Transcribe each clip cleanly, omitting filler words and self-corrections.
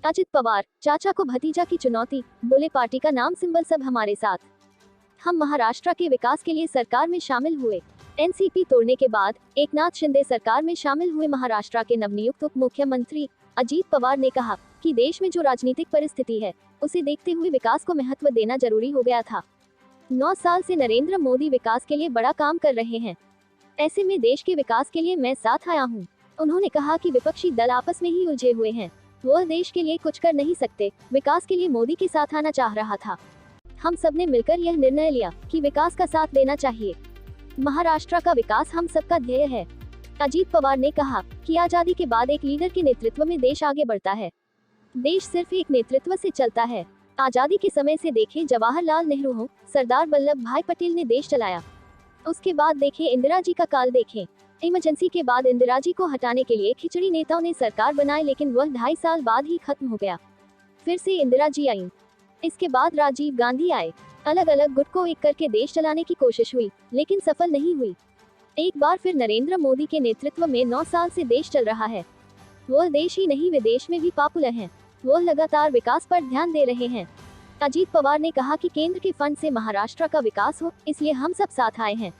अजित पवार, चाचा को भतीजा की चुनौती, बोले पार्टी का नाम सिंबल सब हमारे साथ। हम महाराष्ट्र के विकास के लिए सरकार में शामिल हुए। एनसीपी तोड़ने के बाद एकनाथ शिंदे सरकार में शामिल हुए महाराष्ट्र के नवनियुक्त उप मुख्यमंत्री अजित पवार ने कहा कि देश में जो राजनीतिक परिस्थिति है उसे देखते हुए विकास को महत्व देना जरूरी हो गया था। 9 साल से नरेंद्र मोदी विकास के लिए बड़ा काम कर रहे हैं। ऐसे में देश के विकास के लिए मैं साथ आया हूँ। उन्होंने कहा कि विपक्षी दल आपस में ही उलझे हुए हैं, वह देश के लिए कुछ कर नहीं सकते। विकास के लिए मोदी के साथ आना चाह रहा था। हम सबने मिलकर यह निर्णय लिया कि विकास का साथ देना चाहिए। महाराष्ट्र का विकास हम सबका ध्येय है। अजित पवार ने कहा कि आजादी के बाद एक लीडर के नेतृत्व में देश आगे बढ़ता है। देश सिर्फ एक नेतृत्व से चलता है। आजादी के समय से देखें जवाहरलाल नेहरू हो, सरदार वल्लभ भाई पटेल ने देश चलाया। उसके बाद देखें इंदिरा जी का काल देखें। इमरजेंसी के बाद इंदिरा जी को हटाने के लिए खिचड़ी नेताओं ने सरकार बनाई, लेकिन वह 2.5 साल बाद ही खत्म हो गया। फिर से इंदिरा जी आई। इसके बाद राजीव गांधी आए। अलग अलग गुट को एक करके देश चलाने की कोशिश हुई, लेकिन सफल नहीं हुई। एक बार फिर नरेंद्र मोदी के नेतृत्व में 9 साल से देश चल रहा है। वह देश ही नहीं विदेश में भी पॉपुलर हैं। वह लगातार विकास पर ध्यान दे रहे हैं। अजित पवार ने कहा कि केंद्र के फंड से महाराष्ट्र का विकास हो, इसलिए हम सब साथ आए हैं।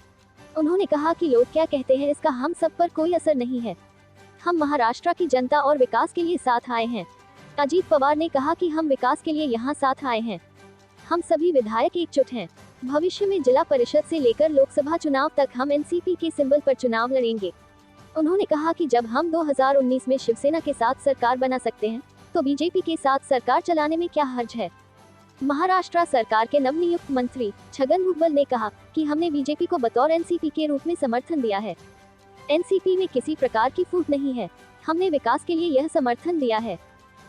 उन्होंने कहा कि लोग क्या कहते हैं इसका हम सब पर कोई असर नहीं है। हम महाराष्ट्र की जनता और विकास के लिए साथ आए हैं। अजित पवार ने कहा कि हम विकास के लिए यहाँ साथ आए हैं। हम सभी विधायक एकजुट हैं। भविष्य में जिला परिषद से लेकर लोकसभा चुनाव तक हम एनसीपी के सिंबल पर चुनाव लड़ेंगे। उन्होंने कहा कि जब हम 2019 में शिवसेना के साथ सरकार बना सकते हैं, तो बीजेपी के साथ सरकार चलाने में क्या हर्ज है। महाराष्ट्र सरकार के नवनियुक्त मंत्री छगन भुजबल ने कहा कि हमने बीजेपी को बतौर एनसीपी के रूप में समर्थन दिया है। एनसीपी में किसी प्रकार की फूट नहीं है। हमने विकास के लिए यह समर्थन दिया है।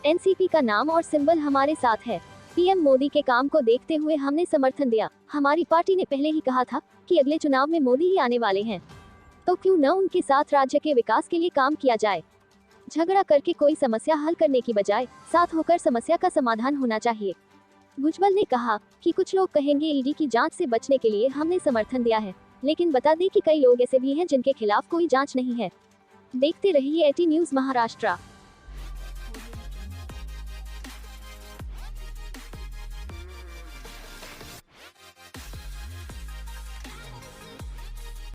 एनसीपी का नाम और सिंबल हमारे साथ है। पीएम मोदी के काम को देखते हुए हमने समर्थन दिया। हमारी पार्टी ने पहले ही कहा था कि अगले चुनाव में मोदी ही आने वाले हैं, तो क्यों न उनके साथ राज्य के विकास के लिए काम किया जाए। झगड़ा करके कोई समस्या हल करने की बजाय साथ होकर समस्या का समाधान होना चाहिए। भुजबल ने कहा कि कुछ लोग कहेंगे ईडी की जांच से बचने के लिए हमने समर्थन दिया है, लेकिन बता दें कि कई लोग ऐसे भी हैं जिनके खिलाफ कोई जांच नहीं है। देखते रहिए एटी न्यूज़ महाराष्ट्र।